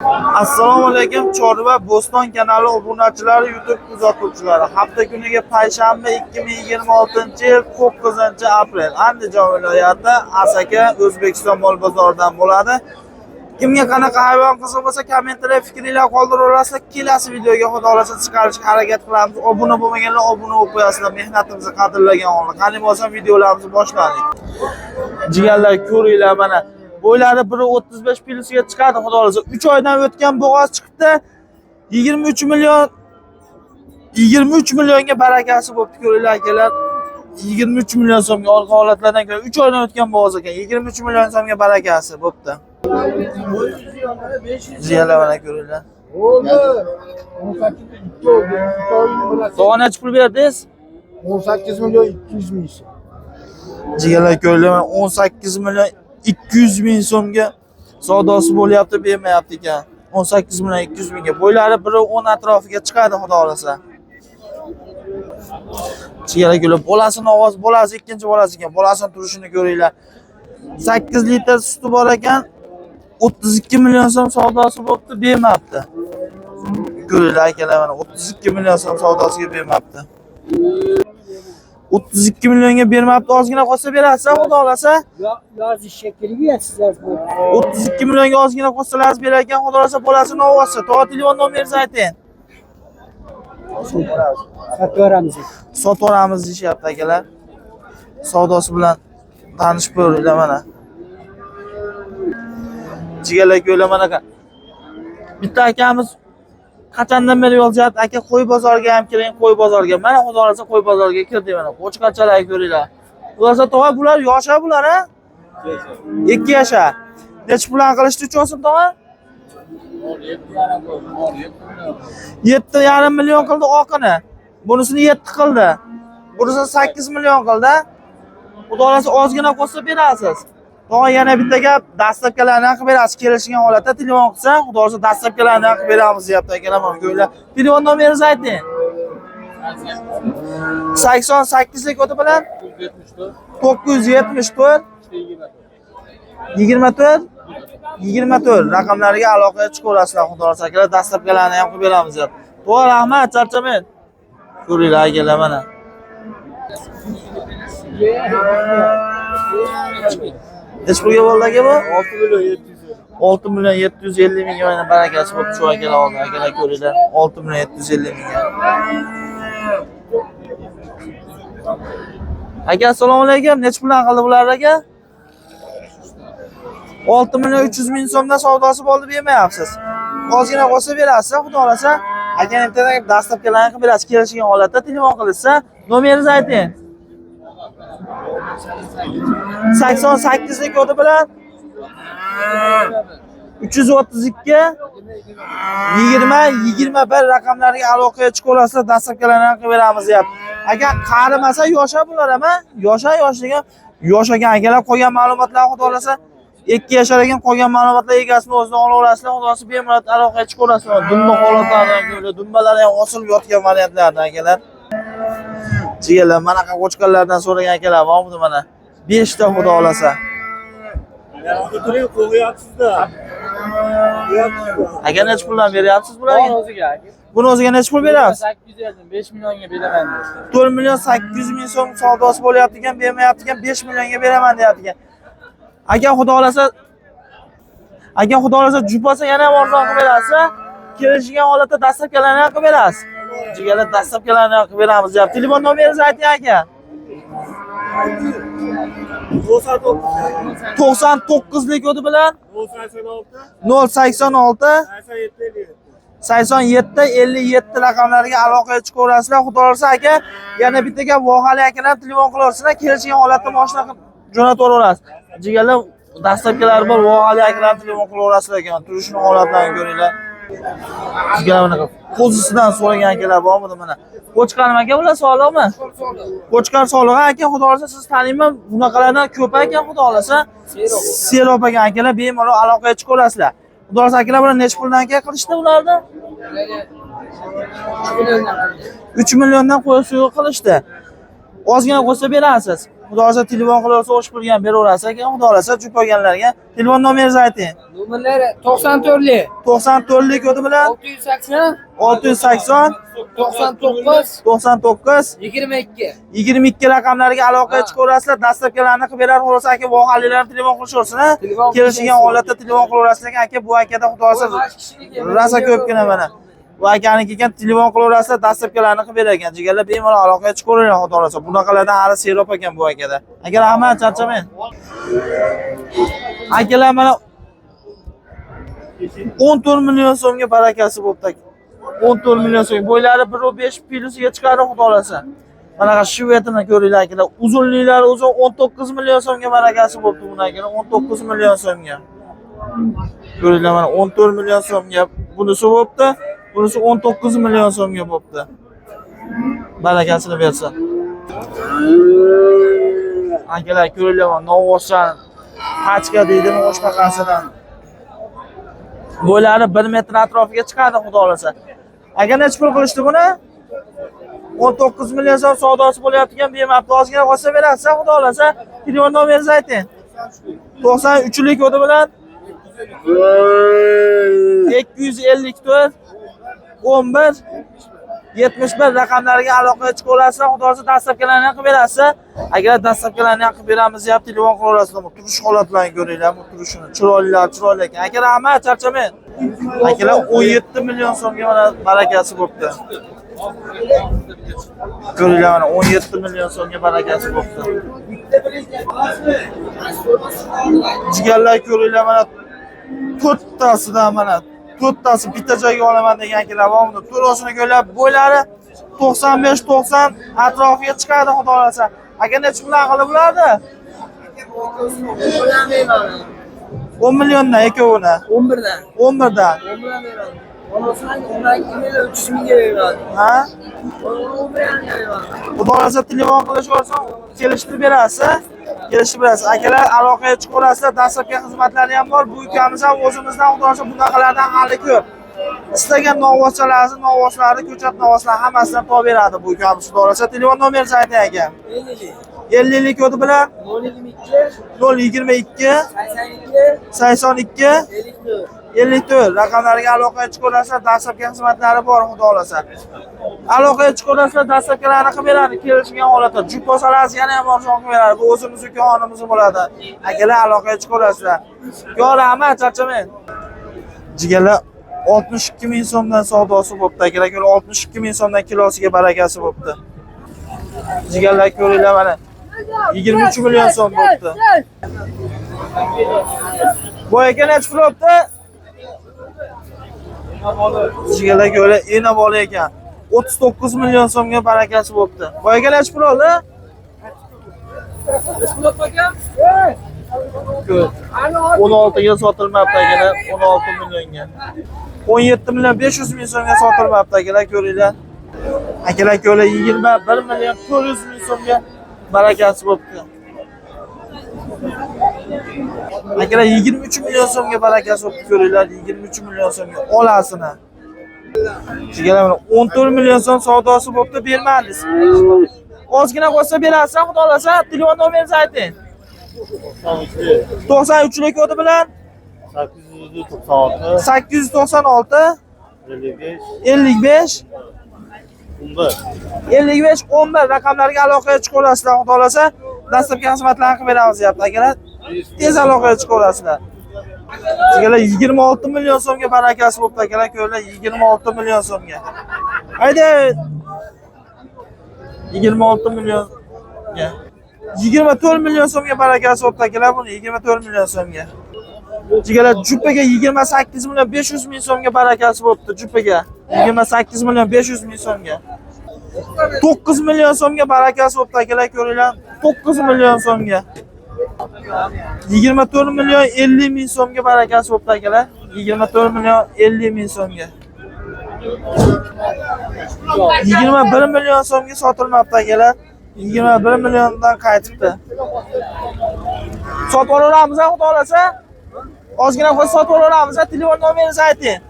Assalomu alaykum Chorva Bo'ston kanali obunachilari, YouTube kuzatuvchilari. Hafta kuniga payshanba 2026-yil 9-aprel Andijon viloyati Asaka O'zbekiston mol bozoridan bo'ladi. Kimga qanaqa hayvon qiziq bo'lsa, kommentariyada fikringizni qoldirib, kelasi videoga xudo xolasa chiqarishga harakat qilamiz. Obuna bo'lmaganlar obuna bo'lib qo'yasizlar. Mehnatimizni qadrlagan o'g'illar. Qani bo'lsa videolarimizni boshladik. Jigarlar, ko'ringlar mana. Bo'ylari 1.35 plyusga chiqadi xudo xolasa. 3 oydan o'tgan bo'g'oz chiqibdi. 23 millionga barakasi bo'pti, ko'ringlar akalar. 23 million so'mga orqa holatlardan ko'ra 3 oydan o'tgan bo'g'oz ekan. 23 million so'mga barakasi bo'pti. Jigarlar mana ko'ringlar. To'g'ri necha pul berdingiz? 18 milyon 200 ming so'm. Jigarlar ko'ringlar, 18 million 200 ming so'mga savdosi bo'lyapti, bermayapti ekan. 18 million 200 mingga. Bo'ylari 1.10 atrofiga chiqadi xudo xolasa. Jigarlar ko'ringlar, bolasini ovoz, bolasi ikkinchi bolasi ekan. Bolasini turishini ko'ringlar. 8 litr suti bor ekan. 32 million so'm savdosi bo'pti, bermabdi. Ko'ringlar akalar, mana 32 million so'm savdosiga bermabdi. 32 millionga bermabdi, ozgina qolsa berasiz, xudo xolasa. Yozish shekilga sizlar bu. 32 millionga ozgina qolsalarsiz berar ekan, xudo xolasa bolasini olsa. To'g'ri telefon nomeringizni ayting. Sotvoramiz deyapti akalar. Savdosi bilan tanishib ko'ringlar mana. Jigarlar ko'ringlar mana. Bitta akamiz qachondan beri yozyapti, aka qo'y bozoriga ham kiring, qo'y bozoriga. Mana xudo xolasa qo'y bozoriga kirdik mana. Qo'chqachalar ko'ringlar. Xudo xolasa tog'a bular yoshlar bular, ha? 2 yasha. Necha puldan qilishdi uchun tog'a? 7,5 million qildi oqini. Bunisini 7 qildi. Bunisi 8 million qildi. Xudo xolasa ozgina qolsa berasiz. Tog'a yana bitta gap, dastlabkalarni qilib berasiz. Kelishgan holatda telefon qilsa, xudo xolasa dastlabkalarni qilib beramiz deyapti akalar, mana ko'ringlar. Telefon nomeringizni ayting. 88lik kodi bilan 974 24 raqamlariga aloqaga chiqaverasizlar xudo xolasa akalar, dastlabkalarni ham qilib beramiz deyapti. To'g'ri, rahmat, charchamang. Ko'ringlar akalar mana. Necha pulga bo'ldi aka bu? 6 million 750 ming yana barakasi bo'lib shu akalar oldi. Akalar ko'ringlar, 6 million 750 mingga. Aka assalomu alaykum. Necha puldan qildi bular aka? 6 million 300 ming so'mdan savdosi bo'ldi, bermayapsiz. Ozgina qolsa berasiz, xudo xolasa. Aka internetga dastlabkalarni qilib berasiz. Kelishgan holatda telefon qilsa, nomeringizni ayting. 88lik kodi bilan 332 20 raqamlariga aloqaga chiqaverasizlar, dastlabkalarni qilib beramiz deyapti. Agar qarimasa yosha bular ham, yoshligan yoshagan akalar qolgan ma'lumotlar xudo xolasa 2 yashar ekan, qolgan ma'lumotlar egasini o'zidan olaverasizlar, xudo xolasa bemalol aloqaga chiqaverasizlar. Dumba holatlardan ko'ra, dumbalari ham osilib yotgan variantlardan akalar. Jigarlar, mana qanaqa qo'chqarlardan so'ragan akalar bormi mana? 5 ta xudo xolasa. O'tirib qo'yapsiz-da. Aka necha puldan beryapsiz bularga? Buni o'ziga necha pul berasiz? 800 berdim, 5 millionga beraman dedi. 4 million 800 ming so'm savdosi bo'lyapti ekan, bermayapti ekan, 5 millionga beraman deyapti ekan. Aka xudo xolasa jupasa yana ham arzon qilib berasiz. Kelishgan holatda dastlabkalarni qilib berasiz. Jigarlar, dastlabkalarni qilib beramiz deyapti. Telefon nomeringizni ayting aka. 99lik kodi bilan 086 87 57 raqamlariga aloqaga chiqaverasizlar. Xudo xolasa aka, yana bitta gap, vohali akalar telefon qilaversinlar, kelishgan holatda mashina qilib jo'nataverasiz. Jigarlar, dastlabkalar bor, vohali akalar telefon qilaverasizlar ekan, turishini holatlarini ko'ringlar. Jigarlar mana qo'zisidan so'ragan akalar bormi mana? Qo'chqar aka bular sog'liqmi? Qo'chqar sog'lig'i aka, xudo xolasa siz taniyman, bunaqalardan ko'p ekan, xudo xolasa. Serop aka akalar bemalol aloqaga chiqaverasizlar. Xudo xolasa akalar bular necha puldan aka qilishdi bularni? 3 milliondan qo'y suvi qilishdi. Ozgina qolsa berasiz. Xudo olsa telefon qilaversa o'sh pulga ham beraverasiz aka. Xudo olsa jup olganlarga telefon nomeringizni ayting. Nomerlari 94lik 94lik kodi bilan 680 680 99 99 22. 22 raqamlariga aloqaga chiqaverasizlar, dastlabkilarni qilib berar, xolos aka vohalilarni telefon qilishaversin, ha. Telefon Kelishgan holatda telefon qilaverasizlar ekan, aka bu akada xudo olsa rosa ko'pgina mana. Bu akaniki ekan telefon qilaverasizlar, dastlabkilarni qilib berar ekan. Jigarlar bemalol aloqaga chiqaveringlar xudo olsa. Bunaqalardan hali serob ekan bu akada. Aka rahmat, charchamang. Akalar mana 14 million so'mga barakasi bo'pti. 14 million so'm. Bo'ylari 1.5 plusiga chiqadi xudo olsa. Mana shvetini ko'ringlar akalar. Uzunliklari uzun 19 million so'mga barakasi bo'pti buni akalar. 19 million so'mga. Ko'ringlar mana 14 million so'mga bunisi bo'pti. Bunisi 19 million so'mga bo'pti. Barakasini bersin. Akalar ko'ringlar mana novvoshlar hachka deydimi o'shqaqasidan. Bo'ylari 1 metr atrofiga chiqadi xudo olsa. Agar necha pul qilishdi buni? 19 million so'm savdosi bo'layotgan bemabdi. Ozgina qolsa berasiz, xudo olsa. Telefon nomeringizni ayting. 93lik kodi bilan 254 11 71 raqamlariga aloqaga chiqaverasizlar. Xudo olsa dastlabkilarni ham qilib berasiz. Agar dastlabkilarni ham qilib beramiz deb telefon qilaverasizlar. Turish holatlarini ko'ringlar, bu turishini. Chiroyli ekan. Aka rahmat, charchamang. Akalar 17 million so'mga mana barakasi bo'pti. Ko'ringlar mana 17 million so'mga barakasi bo'pti. Jigarlar ko'ringlar mana to'rttasidan mana to'rttasi bitta joyga olaman degan akalar bor. Buni to'rosini ko'rlab bo'ylari 95-90 atrofiga chiqadi xudo olsa. Aka necha pul qilib bularni? 10 milliondan ikkovini. 11dan. 11dan. 11dan beradi. Onasidan 300 mingga beradi. Ha? 11dan beradi. Xudo olsa telefon qilishaversin, kelishtirib berasiz. Kelishib berasiz. Akalar aloqaga chiqaverasizlar, dastlabki xizmatlari ham bor. Bu ukamiz ham o'zimizdan xudo olsa bunaqalardan hali ko'p. Istagan novvochalarni, novvochlarni, ko'chat novvochlarni hammasidan topib beradi bu ukamiz xudo olsa. Telefon nomeringizni ayting aka. 50lik kodi bilan 022 82 54 raqamlariga aloqaga chiqaverasizlar, dastlabki xizmatlari bor xudo olsa. Aloqaga chiqaverasizlar, dastlabkilarni qilib beradi, kelishgan holatda. Jup bo'lsalar yana ham arzon qilib beradi. Bu o'zimizniki xonimiz bo'ladi. Akalar aloqaga chiqaverasizlar. Yo rahmat, charchamang. Jigarlar 62 ming so'mdan savdosi bo'pti. Akalar 62 ming so'mdan kilosiga barakasi bo'pti. Jigarlar ko'ringlar mana 23 million so'm bo'pti. Bu aka necha pul bo'pti? Jigarlar ko'ringlar, ena bola ekan. 39 million so'mga barakasi bo'pti. Bu aka necha pul oldi? 16 ga sotilmabdi akalar, 16 millionga. 17 million 500 ming so'mga sotilmabdi akalar, ko'ringlar. Akalar ko'ringlar 21 million 400 ming so'mga barakasi bo'pti. Akalar 23 million so'mga barakasi bo'pti, ko'ringlar, 23 million so'mga olasini. Jigarlar 14 million so'm savdosi bo'pti, bermadingiz. Ozgina qolsa berasiz, xudo olsa. Telefon nomeringizni ayting. 93lik kodi bilan 896 55 11 raqamlariga aloqaga chiqaverasizlar, xudo olsa. Dastlabki xizmatlarni qilib beramiz deyapti akalar. Tez aloqaga chiqaverasizlar. Jigarlar 26 million so'mga barakasi bo'pti akalar, ko'rlar 26 million so'mga. Haydi. 26 millionga. 24 million so'mga barakasi bo'pti akalar, buni 24 million so'mga. Jigarlar jupaga 28 million 500 ming so'mga barakasi bo'pti, jupaga 28 million 500 ming so'mga. 9 million so'mga barakasi bo'pti akalar, ko'ringlar, 9 million so'mga. 24 million 50 ming so'mga barakasi bo'pti akalar, 24 million 50 ming so'mga. 21 million so'mga sotilmabdi akalar. 21 milliondan qaytibdi. Sotib olaveramiz, xudo olsa. Ozgina qo'yib sotib olaveramiz, telefon nomeringizni ayting.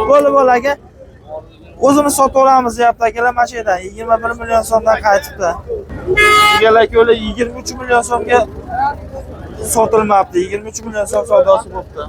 Bo'ldi aka. O'zimiz sotaveramiz deyapti akalar mana shu yerdan 21 million so'mdan qaytibdi. Egalar ko'li 23 million so'mga sotilmoqda. 23 million so'm savdosi bo'libdi.